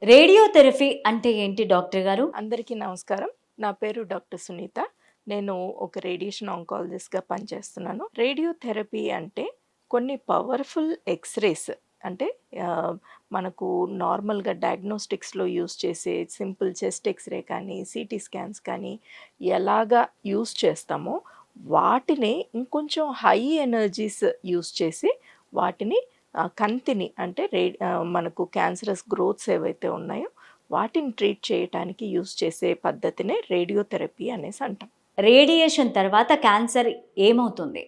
Radiotherapy అంటే ఏంటి doctor గారు? అందరికీ నమస్కారం. నా పేరు డాక్టర్ సునీత. నేను ఒక రేడియేషన్ ఆంకాలజిస్ట్‌గా పనిచేస్తున్నాను. రేడియోథెరపీ అంటే కొన్ని పవర్‌ఫుల్ ఎక్స్‌రేస్ అంటే ఆహ్, మనకు నార్మల్‌గా డయాగ్నోస్టిక్స్‌లో యూజ్ చేసే సింపుల్ చెస్ట్ ఎక్స్‌రే కానీ, సీటీ స్కాన్స్ కానీ ఎలాగా యూజ్ చేస్తామో వాటినే ఇంకొంచెం హై ఎనర్జీస్ యూజ్ చేసి వాటిని కంతిని అంటే మనకు క్యాన్సరస్ గ్రోత్స్ ఏవైతే ఉన్నాయో వాటిని ట్రీట్ చేయటానికి యూజ్ చేసే పద్ధతినే రేడియోథెరపీ అనేసి అంటాం. రేడియేషన్ తర్వాత క్యాన్సర్ ఏమవుతుంది?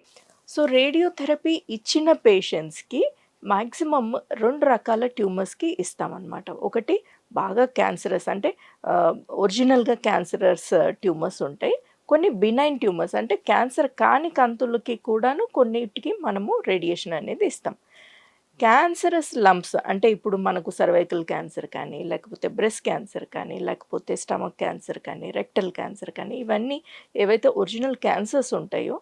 సో రేడియోథెరపీ ఇచ్చిన పేషెంట్స్‌కి మాక్సిమమ్ 2 రకాల ట్యూమర్స్‌కి ఇస్తామనమాట. ఒకటి బాగా క్యాన్సరస్ అంటే ఒరిజినల్‌గా క్యాన్సరస్ ట్యూమర్స్ ఉంటాయి. కొన్ని బినైన్ ట్యూమర్స్ అంటే క్యాన్సర్ కాని కంతులకి కూడాను కొన్నిటికి మనము రేడియేషన్ అనేది ఇస్తాం. క్యాన్సరస్ లంప్స్ అంటే ఇప్పుడు మనకు సర్వైకల్ క్యాన్సర్ కానీ, లేకపోతే బ్రెస్ట్ క్యాన్సర్ కానీ, లేకపోతే స్టమక్ క్యాన్సర్ కానీ, రెక్టల్ క్యాన్సర్ కానీ ఇవన్నీ ఏవైతే ఒరిజినల్ క్యాన్సర్స్ ఉంటాయో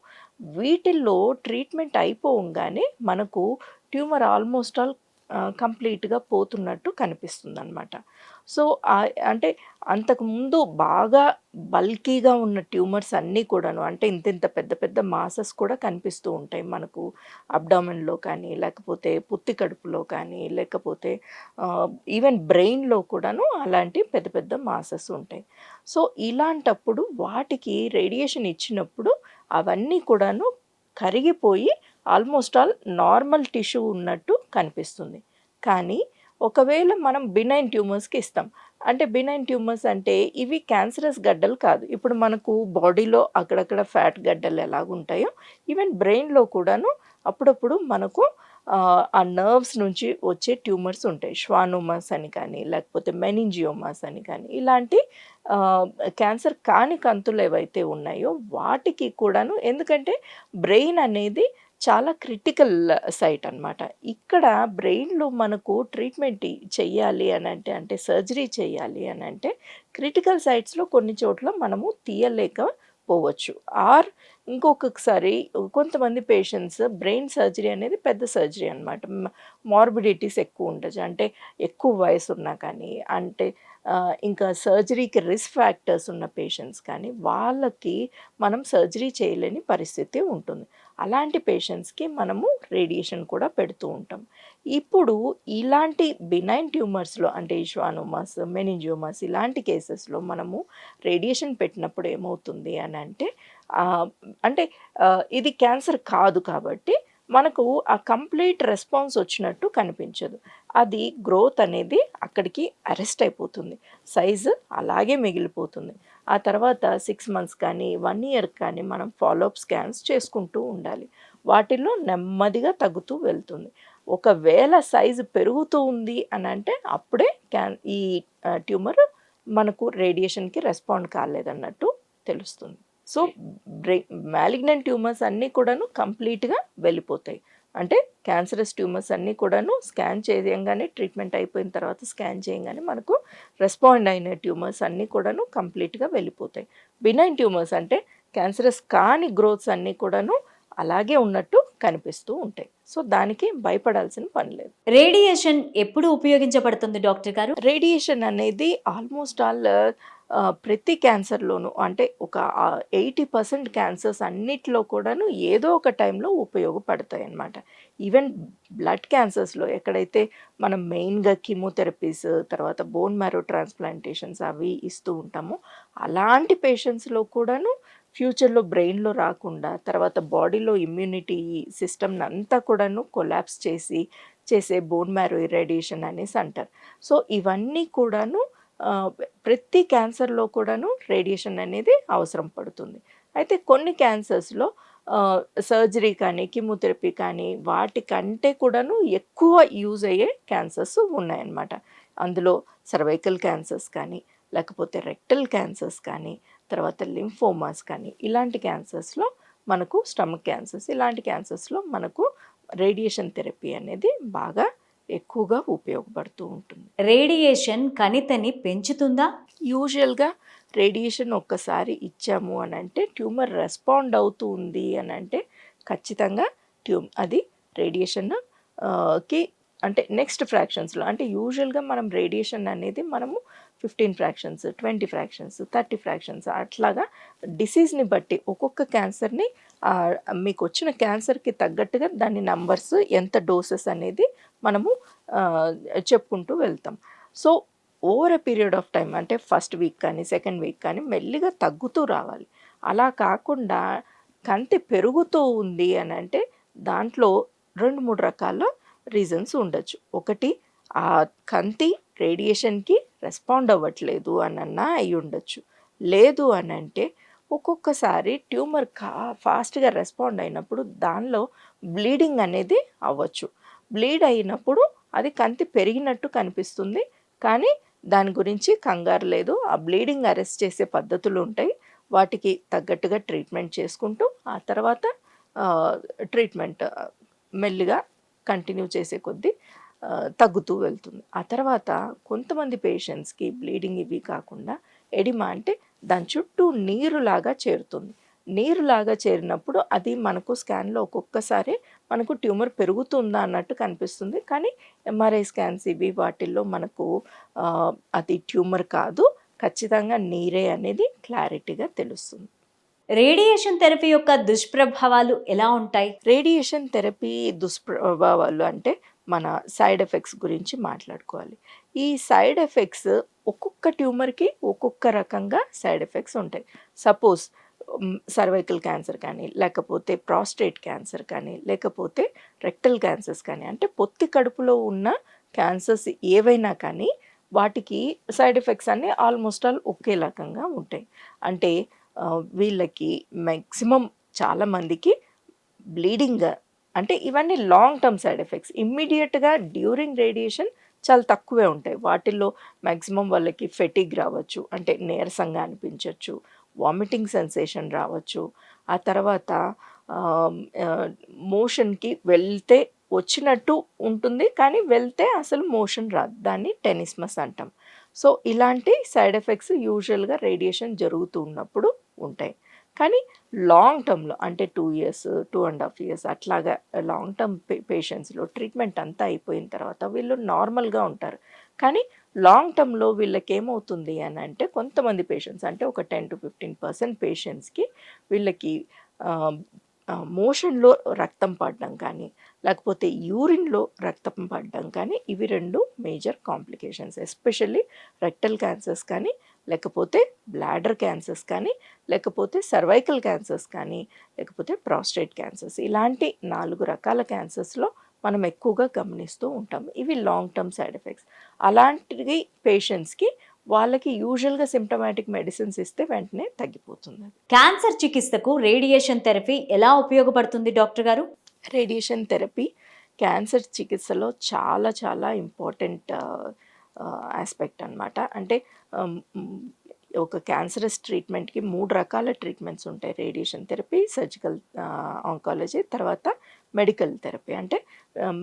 వీటిల్లో ట్రీట్మెంట్ అయిపోవంగానే మనకు ట్యూమర్ ఆల్మోస్ట్ ఆల్ కంప్లీట్‌గా పోతున్నట్టు కనిపిస్తుందనమాట. సో, అంటే అంతకుముందు బాగా బల్కీగా ఉన్న ట్యూమర్స్ అన్నీ కూడాను అంటే ఇంతింత పెద్ద పెద్ద మాసెస్ కూడా కనిపిస్తూ ఉంటాయి మనకు అబ్డామెన్‌లో కానీ, లేకపోతే పుత్తి కడుపులో కానీ, లేకపోతే ఈవెన్ బ్రెయిన్‌లో కూడాను అలాంటి పెద్ద పెద్ద మాసెస్ ఉంటాయి. సో, ఇలాంటప్పుడు వాటికి రేడియేషన్ ఇచ్చినప్పుడు అవన్నీ కూడాను కరిగిపోయి ఆల్మోస్ట్ ఆల్ నార్మల్ టిష్యూ ఉన్నట్టు కనిపిస్తుంది. కానీ ఒకవేళ మనం బినైన్ ట్యూమర్స్‌కి ఇస్తాం. అంటే బినైన్ ట్యూమర్స్ అంటే ఇవి క్యాన్సరస్ గడ్డలు కాదు. ఇప్పుడు మనకు బాడీలో అక్కడక్కడ ఫ్యాట్ గడ్డలు ఎలాగుంటాయో ఈవెన్ బ్రెయిన్‌లో కూడాను అప్పుడప్పుడు మనకు ఆ నర్వ్స్ నుంచి వచ్చే ట్యూమర్స్ ఉంటాయి. ష్వానోమాస్ అని కానీ, లేకపోతే మెనింజియోమాస్ అని కానీ ఇలాంటి ఆహ్, క్యాన్సర్ కాని కంతులు ఏవైతే ఉన్నాయో వాటికి కూడాను ఎందుకంటే బ్రెయిన్ అనేది చాలా క్రిటికల్ సైట్ అనమాట. ఇక్కడ బ్రెయిన్‌లో మనకు ట్రీట్మెంట్ చెయ్యాలి అనంటే, అంటే సర్జరీ చేయాలి అనంటే క్రిటికల్ సైట్స్‌లో కొన్ని చోట్ల మనము తీయలేకపోవచ్చు. ఆర్ ఇంకొకసారి కొంతమంది పేషెంట్స్ బ్రెయిన్ సర్జరీ అనేది పెద్ద సర్జరీ అనమాట. మార్బిడిటీస్ ఎక్కువ ఉండొచ్చు. అంటే ఎక్కువ వయసున్నా కానీ, అంటే ఇంకా సర్జరీకి రిస్క్ ఫ్యాక్టర్స్ ఉన్న పేషెంట్స్ కానీ, వాళ్ళకి మనం సర్జరీ చేయలేని పరిస్థితి ఉంటుంది. అలాంటి పేషెంట్స్‌కి మనము రేడియేషన్ కూడా పెడుతూ ఉంటాం. ఇప్పుడు ఇలాంటి బినైన్ ట్యూమర్స్‌లో అంటే ష్వానోమాస్, మెనింజియోమాస్ ఇలాంటి కేసెస్‌లో మనము రేడియేషన్ పెట్టినప్పుడు ఏమవుతుంది అనంటే ఆహ్, అంటే ఇది క్యాన్సర్ కాదు కాబట్టి మనకు ఆ కంప్లీట్ రెస్పాన్స్ వచ్చినట్టు కనిపించదు. అది గ్రోత్ అనేది అక్కడికి అరెస్ట్ అయిపోతుంది. సైజు అలాగే మిగిలిపోతుంది. ఆ తర్వాత 6 మంత్స్ కానీ, 1 ఇయర్ కానీ మనం ఫాలోఅప్ స్కాన్స్ చేసుకుంటూ ఉండాలి. వాటిల్లో నెమ్మదిగా తగ్గుతూ వెళ్తుంది. ఒకవేళ సైజు పెరుగుతూ ఉంది అనంటే అప్పుడే ఈ ట్యూమర్ మనకు రేడియేషన్‌కి రెస్పాండ్ కాలేదన్నట్టు తెలుస్తుంది. సో, బ్రె మాలిగ్నెంట్ ట్యూమర్స్ అన్నీ కూడాను కంప్లీట్‌గా వెళ్ళిపోతాయి. అంటే క్యాన్సరస్ ట్యూమర్స్ అన్నీ కూడాను స్కాన్ చేయంగానే ట్రీట్మెంట్ అయిపోయిన తర్వాత స్కాన్ చేయంగానే మనకు రెస్పాండ్ అయిన ట్యూమర్స్ అన్నీ కూడాను కంప్లీట్‌గా వెళ్ళిపోతాయి. బినైన్ ట్యూమర్స్ అంటే క్యాన్సరస్ కాని గ్రోత్స్ అన్నీ కూడాను అలాగే ఉన్నట్టు కనిపిస్తూ ఉంటాయి. సో, దానికి భయపడాల్సిన పని లేదు. రేడియేషన్ ఎప్పుడు ఉపయోగించబడుతుంది డాక్టర్ గారు? రేడియేషన్ అనేది ఆల్మోస్ట్ ఆల్ ప్రతి క్యాన్సర్‌లోనూ అంటే ఒక 80% క్యాన్సర్స్ అన్నిట్లో కూడాను ఏదో ఒక టైంలో ఉపయోగపడతాయన్నమాట. ఈవెన్ బ్లడ్ క్యాన్సర్స్‌లో ఎక్కడైతే మనం మెయిన్‌గా కీమోథెరపీస్, తర్వాత బోన్ మ్యారో ట్రాన్స్‌ప్లాంటేషన్స్ అవి ఇస్తూ ఉంటామో, అలాంటి పేషెంట్స్‌లో కూడాను ఫ్యూచర్‌లో బ్రెయిన్‌లో రాకుండా, తర్వాత బాడీలో ఇమ్యూనిటీ సిస్టమ్‌నంతా కూడాను కొలాప్స్ చేసే బోన్ మ్యారో ఇరేడియేషన్ అనేసి అంటారు. సో, ఇవన్నీ కూడాను ఆహ్, ప్రతి క్యాన్సర్‌లో కూడాను రేడియేషన్ అనేది అవసరం పడుతుంది. అయితే కొన్ని క్యాన్సర్స్‌లో సర్జరీ కానీ, కీమోథెరపీ కానీ వాటికంటే కూడాను ఎక్కువ యూజ్ అయ్యే క్యాన్సర్స్ ఉన్నాయన్నమాట. అందులో సర్వైకల్ క్యాన్సర్స్ కానీ, లేకపోతే రెక్టల్ క్యాన్సర్స్ కానీ, తర్వాత లింఫోమాస్ కానీ ఇలాంటి క్యాన్సర్స్‌లో మనకు స్టమక్ క్యాన్సర్స్ ఇలాంటి క్యాన్సర్స్‌లో మనకు రేడియేషన్ థెరపీ అనేది బాగా ఎక్కువగా ఉపయోగపడుతూ ఉంటుంది. రేడియేషన్ కణితిని పెంచుతుందా? యూజువల్‌గా రేడియేషన్ ఒక్కసారి ఇచ్చాము అనంటే ట్యూమర్ రెస్పాండ్ అవుతూ ఉంది అనంటే ఖచ్చితంగా అది రేడియేషన్ కి అంటే నెక్స్ట్ ఫ్రాక్షన్స్లో అంటే యూజువల్గా మనం రేడియేషన్ అనేది మనము 15 ఫ్రాక్షన్స్, 20 ఫ్రాక్షన్స్, 30 ఫ్రాక్షన్స్ అట్లాగా డిసీజ్ని బట్టి ఒక్కొక్క క్యాన్సర్ని మీకు వచ్చిన క్యాన్సర్కి తగ్గట్టుగా దాని నంబర్స్ ఎంత డోసెస్ అనేది మనము ఆ, చెప్పుకుంటూ వెళ్తాం. So over a period of time అంటే ఫస్ట్ వీక్ కానీ సెకండ్ వీక్ కానీ మెల్లిగా తగ్గుతూ రావాలి. అలా కాకుండా కంతి పెరుగుతూ ఉంది అని అంటే దాంట్లో 2-3 రకాల రీజన్స్ ఉండొచ్చు. ఒకటి ఆ కంతి రేడియేషన్‌కి రెస్పాండ్ అవ్వట్లేదు అనన్నా అయ్యుండొచ్చు. లేదు అనంటే ఒక్కొక్కసారి ట్యూమర్ ఫాస్ట్‌గా రెస్పాండ్ అయినప్పుడు దానిలో బ్లీడింగ్ అనేది అవ్వచ్చు. బ్లీడ్ అయినప్పుడు అది కంతి పెరిగినట్టు కనిపిస్తుంది. కానీ దాని గురించి కంగారు లేదు. ఆ బ్లీడింగ్ అరెస్ట్ చేసే పద్ధతులుంటాయి. వాటికి తగ్గట్టుగా ట్రీట్మెంట్ చేసుకుంటూ ఆ తర్వాత ఆహ్, ట్రీట్మెంట్ మెల్లిగా కంటిన్యూ చేసే కొద్దీ తగ్గుతూ వెళ్తుంది. ఆ తర్వాత కొంతమంది పేషెంట్స్‌కి బ్లీడింగ్ ఇవి కాకుండా ఎడిమా అంటే దాని చుట్టూ నీరులాగా చేరుతుంది. నీరులాగా చేరినప్పుడు అది మనకు స్కాన్‌లో ఒక్కొక్కసారి మనకు ట్యూమర్ పెరుగుతుందా అన్నట్టు కనిపిస్తుంది. కానీ ఎంఆర్ఐ స్కాన్స్ ఇవి వాటిల్లో మనకు అది ట్యూమర్ కాదు. ఖచ్చితంగా నీరే అనేది క్లారిటీగా తెలుస్తుంది. రేడియేషన్ థెరపీ యొక్క దుష్ప్రభావాలు ఎలా ఉంటాయి? రేడియేషన్ థెరపీ దుష్ప్రభావాలు అంటే మన సైడ్ ఎఫెక్ట్స్ గురించి మాట్లాడుకోవాలి. ఈ సైడ్ ఎఫెక్ట్స్ ఒక్కొక్క ట్యూమర్‌కి ఒక్కొక్క రకంగా సైడ్ ఎఫెక్ట్స్ ఉంటాయి. సపోజ్ సర్వైకల్ క్యాన్సర్ కానీ, లేకపోతే ప్రాస్టేట్ క్యాన్సర్ కానీ, లేకపోతే రెక్టల్ క్యాన్సర్స్ కానీ అంటే పొత్తి కడుపులో ఉన్న క్యాన్సర్స్ ఏవైనా కానీ వాటికి సైడ్ ఎఫెక్ట్స్ అన్నీ ఆల్మోస్ట్ ఆల్ ఒకే రకంగా ఉంటాయి. అంటే వీళ్ళకి మాక్సిమం చాలామందికి బ్లీడింగ్ అంటే ఇవన్నీ లాంగ్ టర్మ్ సైడ్ ఎఫెక్ట్స్. ఇమ్మీడియేట్‌గా డ్యూరింగ్ రేడియేషన్ చాలా తక్కువే ఉంటాయి. వాటిల్లో మాక్సిమం వాళ్ళకి ఫెటిగ్ రావచ్చు. అంటే నీరసంగా అనిపించొచ్చు. వామిటింగ్ సెన్సేషన్ రావచ్చు. ఆ తర్వాత ఆహ్, ఆహ్, మోషన్‌కి వెళ్తే వచ్చినట్టు ఉంటుంది. కానీ వెళ్తే అసలు మోషన్ రాదు. దాన్ని టెనిస్మస్ అంటాం. సో, ఇలాంటి సైడ్ ఎఫెక్ట్స్ యూజువల్‌గా రేడియేషన్ జరుగుతూ ఉన్నప్పుడు ఉంటాయి. కానీ లాంగ్ టర్మ్‌లో అంటే 2 ఇయర్స్, 2½ ఇయర్స్ అట్లాగా లాంగ్ టర్మ్ పేషెంట్స్‌లో ట్రీట్మెంట్ అంతా అయిపోయిన తర్వాత వీళ్ళు నార్మల్‌గా ఉంటారు. కానీ లాంగ్ టర్మ్‌లో వీళ్ళకేమవుతుంది అనంటే కొంతమంది పేషెంట్స్ అంటే ఒక 10-15% పేషెంట్స్‌కి వీళ్ళకి ఆహ్, మోషన్‌లో రక్తం పడడం కానీ, లేకపోతే యూరిన్‌లో రక్తం పడడం కానీ ఇవి 2 major complications. Especially rectal cancers కానీ, లేకపోతే బ్లాడర్ క్యాన్సర్స్ కానీ, లేకపోతే సర్వైకల్ క్యాన్సర్స్ కానీ, లేకపోతే ప్రాస్టేట్ క్యాన్సర్స్. ఇలాంటి 4 రకాల క్యాన్సర్స్‌లో మనం ఎక్కువగా గమనిస్తూ ఉంటాం. ఇవి లాంగ్ టర్మ్ సైడ్ ఎఫెక్ట్స్. అలాంటివి పేషెంట్స్‌కి వాళ్ళకి యూజువల్‌గా సింప్టమాటిక్ మెడిసిన్స్ ఇస్తే వెంటనే తగ్గిపోతుంది. క్యాన్సర్ చికిత్సకు రేడియేషన్ థెరపీ ఎలా ఉపయోగపడుతుంది డాక్టర్ గారు? రేడియేషన్ థెరపీ క్యాన్సర్ చికిత్సలో చాలా చాలా ఇంపార్టెంట్ ఆస్పెక్ట్ అనమాట. అంటే ఒక క్యాన్సరస్ ట్రీట్మెంట్‌కి 3 రకాల ట్రీట్మెంట్స్ ఉంటాయి. రేడియేషన్ థెరపీ, సర్జికల్ ఆంకాలజీ, తర్వాత మెడికల్ థెరపీ. అంటే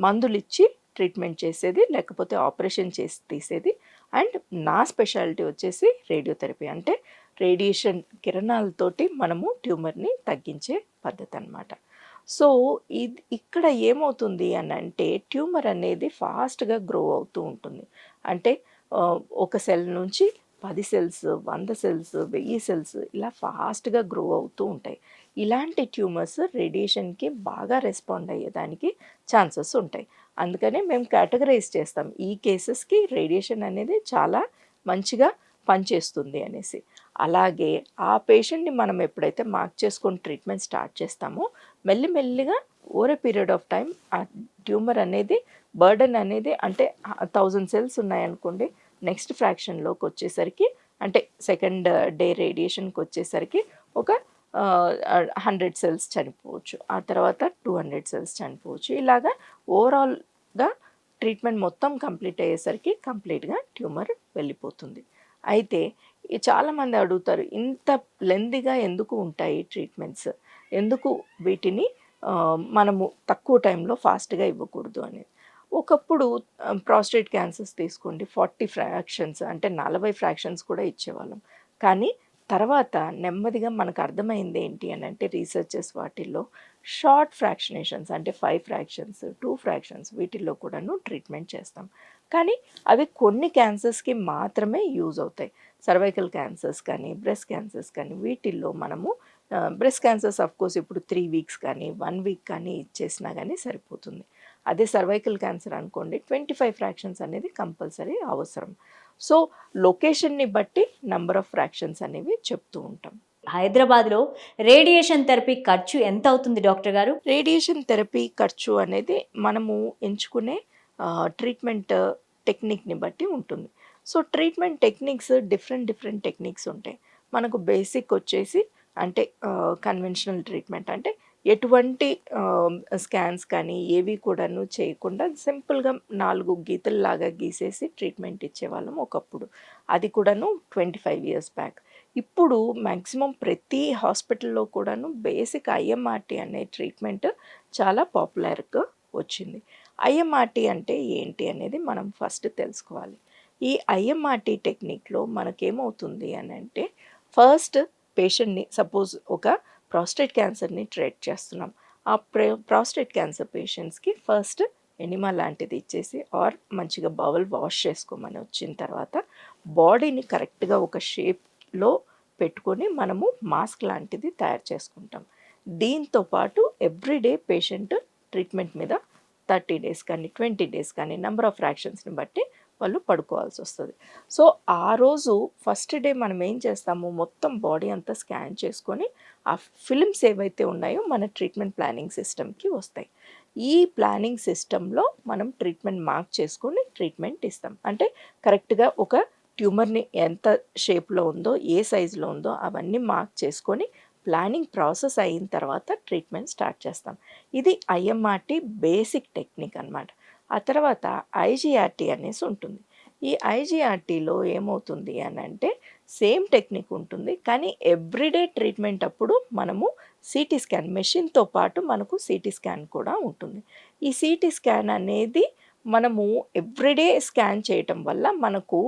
మందులిచ్చి ట్రీట్మెంట్ చేసేది, లేకపోతే ఆపరేషన్ చేసి తీసేది. అండ్ నా స్పెషాలిటీ వచ్చేసి రేడియోథెరపీ. అంటే రేడియేషన్ కిరణాలతోటి మనము ట్యూమర్‌ని తగ్గించే పద్ధతనమాట. సో, ఇక్కడ ఏమవుతుంది అనంటే ట్యూమర్ అనేది ఫాస్ట్‌గా గ్రో అవుతూ ఉంటుంది. అంటే ఒక సెల్ నుంచి 10 సెల్స్, 100 సెల్స్, 1000 సెల్స్ ఇలా ఫాస్ట్‌గా గ్రో అవుతూ ఉంటాయి. ఇలాంటి ట్యూమర్స్ రేడియేషన్‌కి బాగా రెస్పాండ్ అయ్యేదానికి ఛాన్సెస్ ఉంటాయి. అందుకనే మేము కేటగరైజ్ చేస్తాం. ఈ కేసెస్‌కి రేడియేషన్ అనేది చాలా మంచిగా పనిచేస్తుంది అనేసి. అలాగే ఆ పేషెంట్‌ని మనం ఎప్పుడైతే మార్క్ చేసుకొని ట్రీట్మెంట్ స్టార్ట్ చేస్తామో మెల్లిమెల్లిగా over a period of time ఆ ట్యూమర్ అనేది బర్డెన్ అనేది అంటే 1000 సెల్స్ ఉన్నాయనుకోండి, నెక్స్ట్ ఫ్రాక్షన్‌లోకి వచ్చేసరికి అంటే సెకండ్ డే రేడియేషన్‌కి వచ్చేసరికి ఒక 100 సెల్స్ చనిపోవచ్చు. ఆ తర్వాత 200 సెల్స్ చనిపోవచ్చు. ఇలాగా ఓవరాల్‌గా ట్రీట్మెంట్ మొత్తం కంప్లీట్ అయ్యేసరికి కంప్లీట్‌గా ట్యూమర్ వెళ్ళిపోతుంది. అయితే చాలామంది అడుగుతారు, ఇంత లెంతీగా ఎందుకు ఉంటాయి ట్రీట్మెంట్స్? ఎందుకు వీటిని మనము తక్కువ టైంలో ఫాస్ట్‌గా ఇవ్వకూడదు అనేది. ఒకప్పుడు ప్రాస్టేట్ క్యాన్సర్స్ తీసుకోండి 40 ఫ్రాక్షన్స్ అంటే 40 ఫ్రాక్షన్స్ కూడా ఇచ్చేవాళ్ళం. కానీ తర్వాత నెమ్మదిగా మనకు అర్థమైంది ఏంటి అని అంటే రీసెర్చెస్ వాటిల్లో షార్ట్ ఫ్రాక్షనేషన్స్ అంటే 5 ఫ్రాక్షన్స్ 2 ఫ్రాక్షన్స్ వీటిల్లో కూడాను ట్రీట్మెంట్ చేస్తాం. కానీ అవి కొన్ని క్యాన్సర్స్కి మాత్రమే యూజ్ అవుతాయి. సర్వైకల్ క్యాన్సర్స్ కానీ బ్రెస్ట్ క్యాన్సర్స్ కానీ వీటిల్లో మనము బ్రెస్ట్ క్యాన్సర్స్ కోర్స్ ఇప్పుడు 3 వీక్స్ కానీ 1 వీక్ కానీ ఇచ్చేసినా కానీ సరిపోతుంది. అదే సర్వైకల్ క్యాన్సర్ అనుకోండి 25 ఫ్రాక్షన్స్ అనేది కంపల్సరీ అవసరం. సో లొకేషన్ని బట్టి నంబర్ ఆఫ్ ఫ్రాక్షన్స్ అనేవి చెప్తూ ఉంటాం. హైదరాబాద్లో రేడియేషన్ థెరపీ ఖర్చు ఎంత అవుతుంది డాక్టర్ గారు? రేడియేషన్ థెరపీ ఖర్చు అనేది మనము ఎంచుకునే ట్రీట్మెంట్ టెక్నిక్ని బట్టి ఉంటుంది. So treatment techniques different techniques ఉంటాయి. మనకు బేసిక్ వచ్చేసి అంటే కన్వెన్షనల్ ట్రీట్మెంట్ అంటే ఎటువంటి స్కాన్స్ కానీ ఏవి కూడాను చేయకుండా సింపుల్గా 4 గీతల్లాగా గీసేసి ట్రీట్మెంట్ ఇచ్చేవాళ్ళం ఒకప్పుడు. అది కూడాను 25 ఇయర్స్ బ్యాక్. ఇప్పుడు మ్యాక్సిమం ప్రతి హాస్పిటల్లో కూడాను బేసిక్ ఐఎంఆర్టీ అనే ట్రీట్మెంట్ చాలా పాపులర్గా వచ్చింది. ఐఎంఆర్టీ అంటే ఏంటి అనేది మనం ఫస్ట్ తెలుసుకోవాలి. ఈ ఐఎంఆర్టీ టెక్నిక్లో మనకేమవుతుంది అని అంటే ఫస్ట్ పేషెంట్ని సపోజ్ ఒక ప్రాస్టేట్ క్యాన్సర్ని ట్రీట్ చేస్తున్నాం. ఆ ప్రాస్టేట్ క్యాన్సర్ పేషెంట్స్కి ఫస్ట్ ఎనిమా లాంటిది ఇచ్చేసి ఆర్ మంచిగా బౌల్ వాష్ చేసుకోమని వచ్చిన తర్వాత బాడీని కరెక్ట్గా ఒక షేప్లో పెట్టుకొని మనము మాస్క్ లాంటిది తయారు చేసుకుంటాం. దీంతో పాటు ఎవ్రీడే పేషెంట్ ట్రీట్మెంట్ మీద 30 డేస్ కానీ 20 డేస్ కానీ నెంబర్ ఆఫ్ ఫ్రాక్షన్స్ని బట్టి వాళ్ళు పడుకోవాల్సి వస్తుంది. సో ఆ రోజు ఫస్ట్ డే మనం ఏం చేస్తాము మొత్తం బాడీ అంతా స్కాన్ చేసుకొని ఆ ఫిల్మ్స్ ఏవైతే ఉన్నాయో మన ట్రీట్మెంట్ ప్లానింగ్ సిస్టమ్కి వస్తాయి. ఈ ప్లానింగ్ సిస్టంలో మనం ట్రీట్మెంట్ మార్క్ చేసుకొని ట్రీట్మెంట్ ఇస్తాం. అంటే కరెక్ట్గా ఒక ట్యూమర్ని ఎంత షేప్లో ఉందో ఏ సైజులో ఉందో అవన్నీ మార్క్ చేసుకొని ప్లానింగ్ ప్రాసెస్ అయిన తర్వాత ట్రీట్మెంట్ స్టార్ట్ చేస్తాం. ఇది ఐఎంఆర్టీ బేసిక్ టెక్నిక్ అన్నమాట. ఆ తర్వాత ఐజీఆర్టీ అనేసి ఉంటుంది. ఈ ఐజీఆర్టీలో ఏమవుతుంది అని అంటే సేమ్ టెక్నిక్ ఉంటుంది, కానీ ఎవ్రీడే ట్రీట్మెంట్ అప్పుడు మనము సిటీ స్కాన్ మెషిన్తో పాటు మనకు సిటీ స్కాన్ కూడా ఉంటుంది. ఈ సిటీ స్కాన్ అనేది మనము ఎవ్రీడే స్కాన్ చేయటం వల్ల మనకు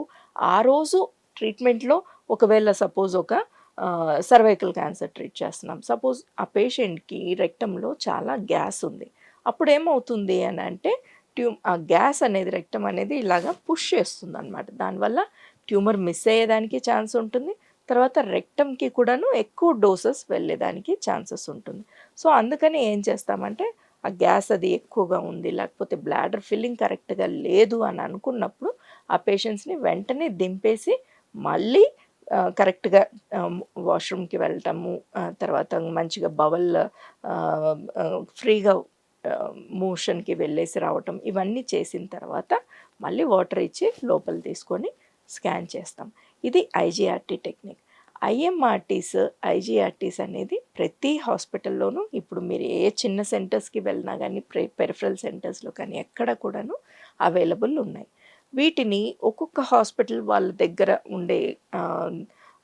ఆ రోజు ట్రీట్మెంట్లో ఒకవేళ సపోజ్ ఒక సర్వైకల్ క్యాన్సర్ ట్రీట్ చేస్తున్నాం. సపోజ్ ఆ పేషెంట్కి రెక్టంలో చాలా గ్యాస్ ఉంది. అప్పుడు ఏమవుతుంది అని అంటే ఆ గ్యాస్ అనేది రెక్టం అనేది ఇలాగా పుష్ చేస్తుంది అనమాట. దానివల్ల ట్యూమర్ మిస్ అయ్యేదానికి ఛాన్స్ ఉంటుంది. తర్వాత రెక్టమ్కి కూడాను ఎక్కువ డోసెస్ వెళ్ళేదానికి ఛాన్సెస్ ఉంటుంది. సో అందుకని ఏం చేస్తామంటే ఆ గ్యాస్ అది ఎక్కువగా ఉంది లేకపోతే బ్లాడర్ ఫిల్లింగ్ కరెక్ట్గా లేదు అని అనుకున్నప్పుడు ఆ పేషెంట్స్ని వెంటనే దింపేసి మళ్ళీ కరెక్ట్గా వాష్రూమ్కి వెళ్ళటము, తర్వాత మంచిగా బవల్ ఫ్రీగా మోషన్కి వెళ్ళేసి రావటం ఇవన్నీ చేసిన తర్వాత మళ్ళీ వాటర్ ఇచ్చి లోపల తీసుకొని స్కాన్ చేస్తాం. ఇది ఐజీఆర్టీ టెక్నిక్. ఐజీఆర్టీస్ అనేది ప్రతి హాస్పిటల్లోనూ ఇప్పుడు మీరు ఏ చిన్న సెంటర్స్కి వెళ్ళినా కానీ పెరిఫరల్ సెంటర్స్లో కానీ ఎక్కడ కూడాను అవైలబుల్ ఉన్నాయి. వీటిని ఒక్కొక్క హాస్పిటల్ వాళ్ళ దగ్గర ఉండే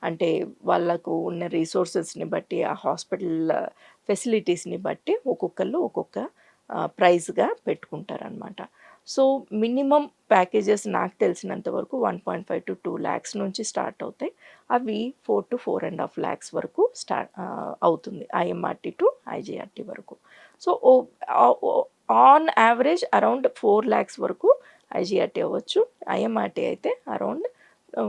అంటే వాళ్ళకు ఉన్న రిసోర్సెస్ని బట్టి ఆ హాస్పిటల్ ఫెసిలిటీస్ని బట్టి ఒక్కొక్కళ్ళు ఒక్కొక్క ప్రైజ్గా పెట్టుకుంటారనమాట. సో మినిమం ప్యాకేజెస్ నాకు తెలిసినంత వరకు 1.5 to 2 lakhs నుంచి స్టార్ట్ అవుతాయి. అవి 4 to 4.5 lakhs వరకు అవుతుంది ఐఎంఆర్టీ టు ఐజీఆర్టీ వరకు. So on average around 4 lakhs వరకు ఐజీఆర్టీ అవ్వచ్చు. ఐఎంఆర్టీ అయితే around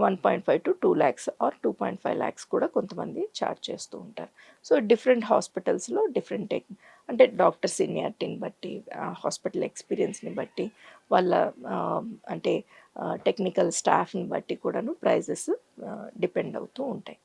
1.5 to 2 lakhs or 2.5 lakhs కూడా కొంతమంది ఛార్జ్ చేస్తూ ఉంటారు. సో డిఫరెంట్ హాస్పిటల్స్లో డిఫరెంట్ అంటే డాక్టర్ సీనియారిటీని బట్టి హాస్పిటల్ ఎక్స్పీరియన్స్ని బట్టి వాళ్ళ అంటే టెక్నికల్ స్టాఫ్ని బట్టి కూడాను ప్రైజెస్ డిపెండ్ అవుతూ ఉంటాయి.